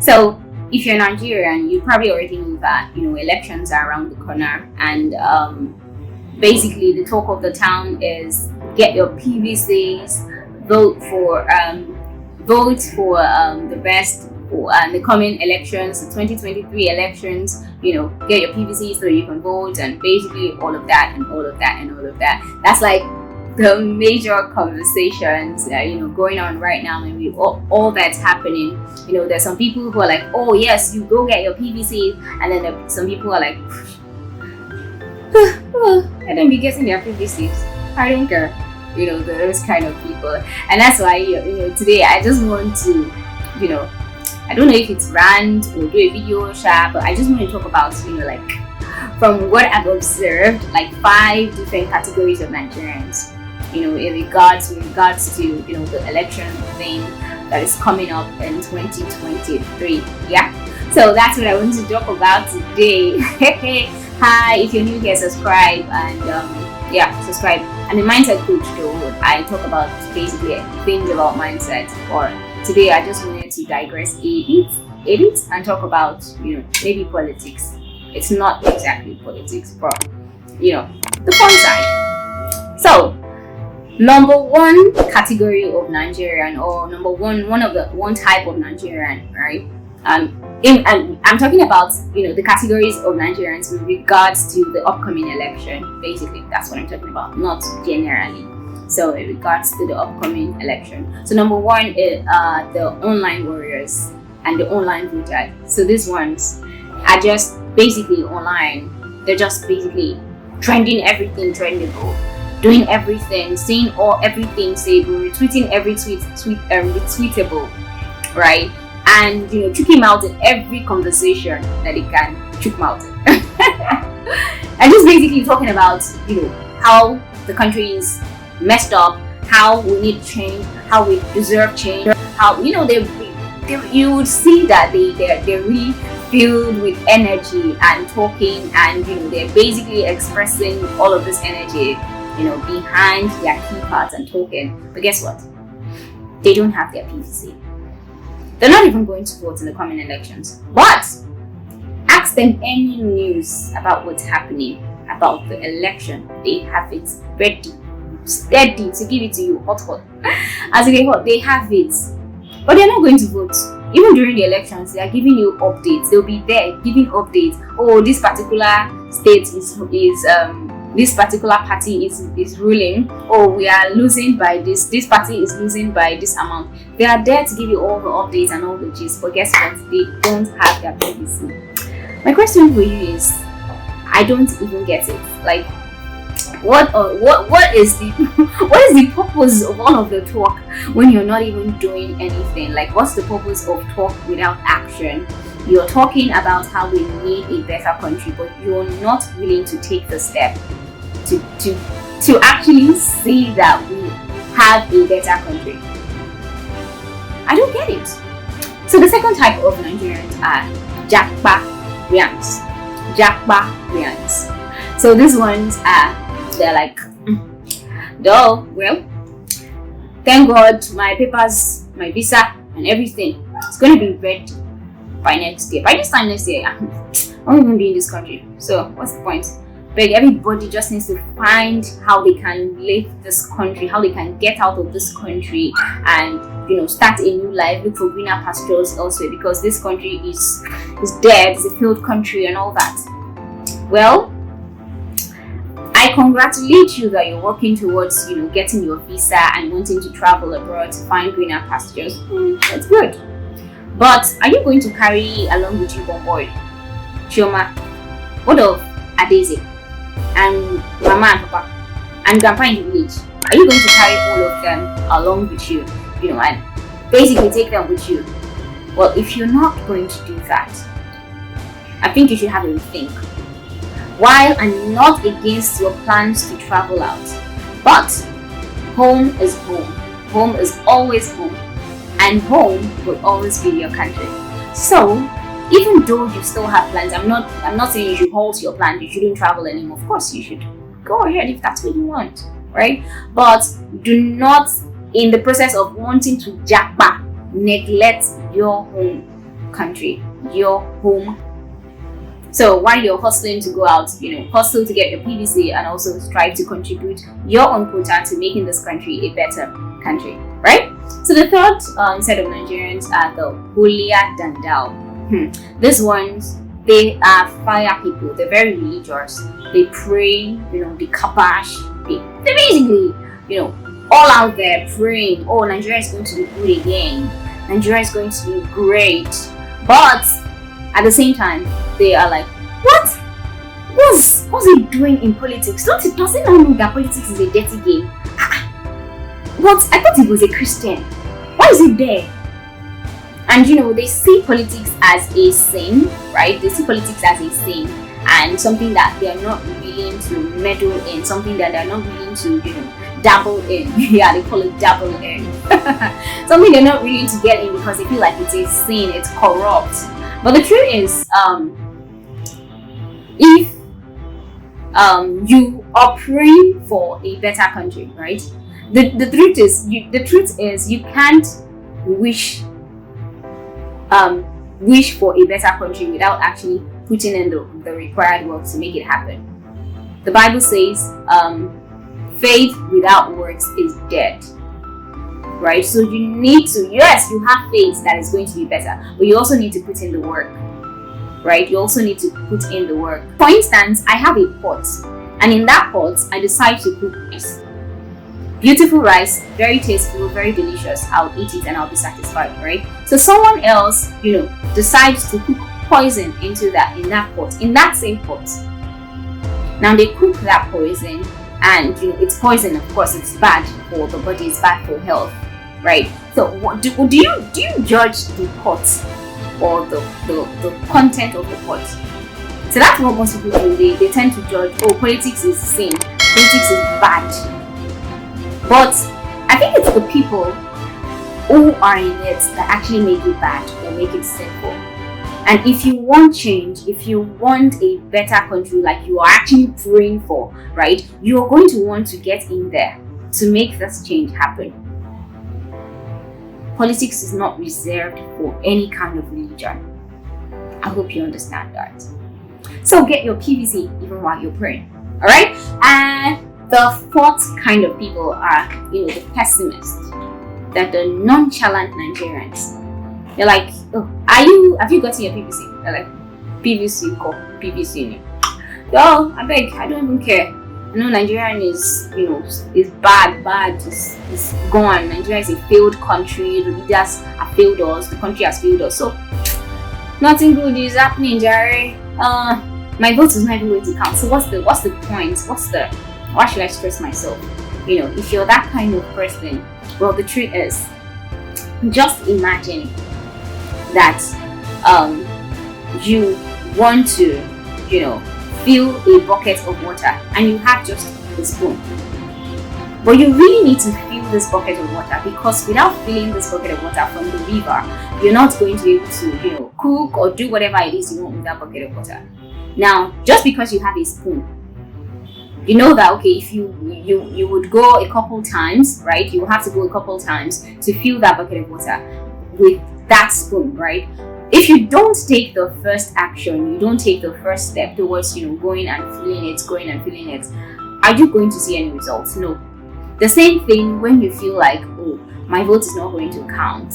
So if you're Nigerian, you probably already know that elections are around the corner, and basically the talk of the town is get your PVCs, vote for the best the coming elections, the 2023 elections. Get your PVCs so you can vote, and basically all of that and all of that and all of that. That's like the major conversations going on right now, and all that's happening. There's some people who are like, oh yes, you go get your PVCs, and then some people are like, I don't be getting their PVCs, I don't care. Those kind of people. And that's why today I just want to I don't know if it's rant or do a video share, but I just want to talk about like from what I've observed, like 5 different categories of Nigerians in regards to the election thing that is coming up in 2023. Yeah, so that's what I want to talk about today. Hi, if you're new here, subscribe, and subscribe. And the mindset coach, though, I talk about basically things about mindset. Or today I just wanted to digress a bit and talk about maybe politics. It's not exactly politics, but the fun side. So number 1 category of Nigerian, or number one type of Nigerian, right? And I'm talking about the categories of Nigerians with regards to the upcoming election. Basically, that's what I'm talking about, not generally. So in regards to the upcoming election, so number 1 is the online warriors and the online voters. So these ones are just basically online. They're just basically trending everything trendable, doing everything, saying everything sayable, retweeting every retweetable, right? And chook him out in every conversation that they can chook him out in. And just basically talking about how the country is messed up, how we need change, how we deserve change, how you would see that they're really filled with energy and talking, and they're basically expressing all of this energy behind their keypads and talking. But guess what? They don't have their PVC. They're not even going to vote in the coming elections. But ask them any news about what's happening about the election. They have it ready, steady to give it to you hot. As they have it. But they're not going to vote. Even during the elections, they are giving you updates. They'll be there giving updates. Oh, this particular state is this particular party is ruling. Oh, we are losing by this party is losing by this amount. They are there to give you all the updates and all the gist, but guess what? They don't have their PVC. My question for you is, I don't even get it. Like, what is the what is the purpose of all of the talk when you're not even doing anything? Like, what's the purpose of talk without action? You're talking about how we need a better country, but you're not willing to take the step to actually see that we have a better country. I don't get it. So the second type of Nigerians are Jakpa-rians. So these ones they're like, well, thank God my papers, my visa and everything, it's going to be ready by next year. By this time next year, I won't even be in this country. So what's the point? But everybody just needs to find how they can leave this country, how they can get out of this country and start a new life, look for greener pastures elsewhere, because this country is dead, it's a failed country and all that. Well, I congratulate you that you're working towards getting your visa and wanting to travel abroad to find greener pastures. That's good. But are you going to carry along with you one boy, Chioma, what of Adeze, and Mama and Papa, and Grandpa in the village? Are you going to carry all of them along with you, and basically take them with you? Well, if you're not going to do that, I think you should have a rethink. While I'm not against your plans to travel out, but home is home. Home is always home. And home will always be your country. So even though you still have plans, I'm not saying you should halt your plans, you shouldn't travel anymore. Of course you should. Go ahead if that's what you want, right? But do not, in the process of wanting to jackpot, neglect your home country, your home. So while you're hustling to go out, hustle to get your PVC and also strive to contribute your own quota to making this country a better country, right? So the third set of Nigerians are the holier than thou. These ones, they are fire people. They're very religious. They pray, they kabash. They're basically, all out there praying. Oh, Nigeria is going to be good again. Nigeria is going to be great. But at the same time, they are like, what's he doing in politics? Doesn't he know that politics is a dirty game? What? I thought he was a Christian. Why is he there? And they see politics as a sin, right? They see politics as a sin and something that they are not willing to meddle in, something that they are not willing to, dabble in. Yeah, they call it dabble in. Something they're not willing to get in because they feel like it's a sin, it's corrupt. But the truth is, if you are praying for a better country, right? The truth is you can't wish for a better country without actually putting in the required work to make it happen. The Bible says faith without works is dead, right? So you need to, yes, you have faith that is going to be better, but you also need to put in the work, right? You also need to put in the work. For instance, I have a pot, and in that pot I decide to cook rice. Beautiful rice, very tasteful, very delicious. I'll eat it and I'll be satisfied, right? So someone else, decides to cook poison in that pot, in that same pot. Now they cook that poison, and it's poison. Of course, it's bad for the body, it's bad for health, right? So do you judge the pot or the content of the pot? So that's what most people do. They tend to judge. Oh, politics is sin. Politics is bad. But I think it's the people who are in it that actually make it bad or make it sinful. And if you want change, if you want a better country like you are actually praying for, right, you're going to want to get in there to make this change happen. Politics is not reserved for any kind of religion. I hope you understand that. So get your PVC even while you're praying. Alright? And the fourth kind of people are, the pessimists. They're the nonchalant Nigerians. They're like, oh, have you gotten your PVC? They're like, PVC, PVC. Oh, I beg, I don't even care. Nigerian is, is bad, is gone. Nigeria is a failed country. The leaders have failed us. The country has failed us. So, nothing good is happening, Jerry. My vote is not even going to count. So what's the point? Why should I stress myself? If you're that kind of person, well, the truth is, just imagine that you want to, fill a bucket of water and you have just a spoon. But you really need to fill this bucket of water, because without filling this bucket of water from the river, you're not going to be able to, cook or do whatever it is you want with that bucket of water. Now, just because you have a spoon, you know that, okay, if you would go a couple times, right? You will have to go a couple times to fill that bucket of water with that spoon, right? If you don't take the first action, you don't take the first step towards, going and filling it, are you going to see any results? No. The same thing when you feel like, oh, my vote is not going to count.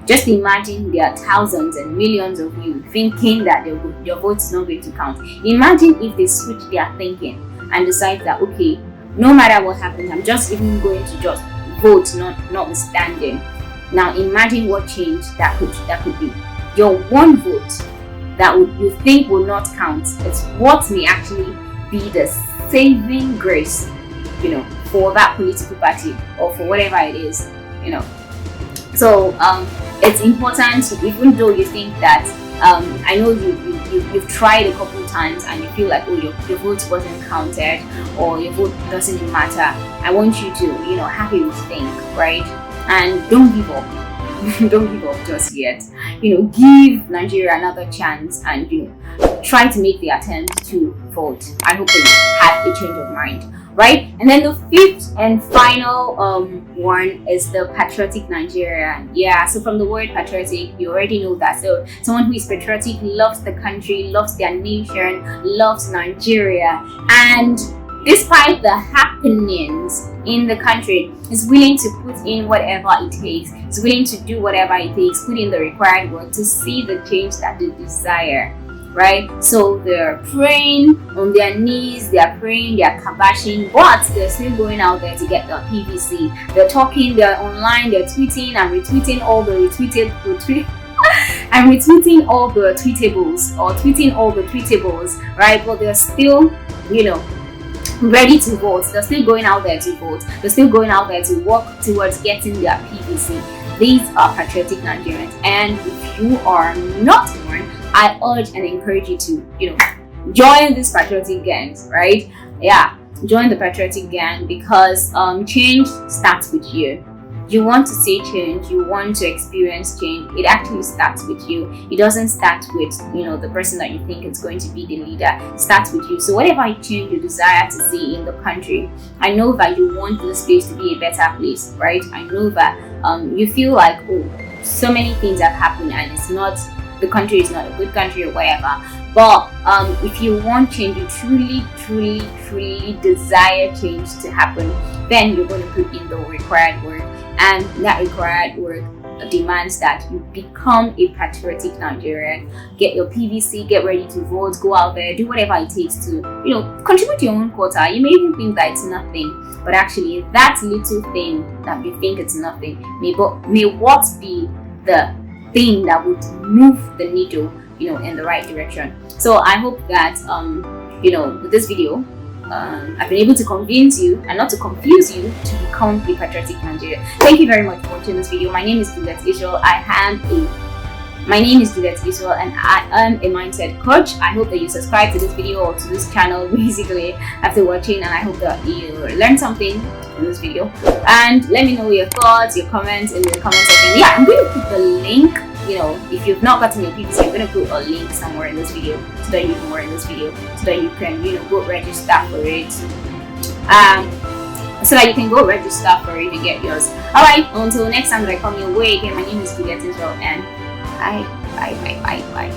Just imagine there are thousands and millions of you thinking that your vote is not going to count. Imagine if they switch their thinking and decide that, okay, no matter what happens, I'm just even going to just vote, notwithstanding. Now imagine what change that could be. Your one vote that you think will not count, it's what may actually be the saving grace, for that political party or for whatever it is, So it's important, even though you think that I know you've tried a couple times and you feel like, oh, your vote wasn't counted or your vote doesn't matter. I want you to, have a rethink, right? And don't give up. Don't give up just yet. Give Nigeria another chance and try to make the attempt to vote. I hope that you have a change of mind. right? And then the fifth and final one is the patriotic Nigerian. Yeah, so from the word patriotic, you already know that. So someone who is patriotic, loves the country, loves their nation, loves Nigeria, and despite the happenings in the country, is willing to put in whatever it takes, is willing to do whatever it takes, put in the required work to see the change that they desire, right? So they're praying on their knees, they're praying, they're kabashing, but they're still going out there to get their PVC. They're talking, they're online, they're tweeting and retweeting all the I'm retweeting all the tweetables or tweeting all the tweetables, right? But they're still, ready to vote. They're still going out there to vote. They're still going out there to work towards getting their PVC. These are patriotic Nigerians. And if you are not one, I urge and encourage you to, join these patriotic gangs, right? Yeah, join the patriotic gang because change starts with you. You want to see change, you want to experience change, it actually starts with you. It doesn't start with, the person that you think is going to be the leader. It starts with you. So whatever change you desire to see in the country, I know that you want this place to be a better place, right? I know that you feel like, so many things have happened and the country is not a good country or whatever. But if you want change, you truly desire change to happen, then you're going to put in the required work. And that required work demands that you become a patriotic Nigerian. Get your PVC, get ready to vote, go out there, do whatever it takes to, contribute your own quota. You may even think that it's nothing, but actually that little thing that you think it's nothing may what be the thing that would move the needle, in the right direction. So I hope that, with this video, I've been able to convince you and not to confuse you to become a patriotic Nigerian. Thank you very much for watching this video. My name is 𝐡𝐞𝐫𝐞. My name is 𝐡𝐞𝐫𝐞 and I am a mindset coach. I hope that you subscribe to this video or to this channel basically after watching, and I hope that you learned something from this video. And let me know your thoughts, your comments in the comment section. Yeah, I'm going to put the link. If you've not gotten your PVC, I'm going to put a link somewhere in this video so that you can, go register for it. So that you can go register for it and get yours. Alright, until next time that I come your way again, my name is 𝐓𝐇𝐀𝐍𝐿 and bye.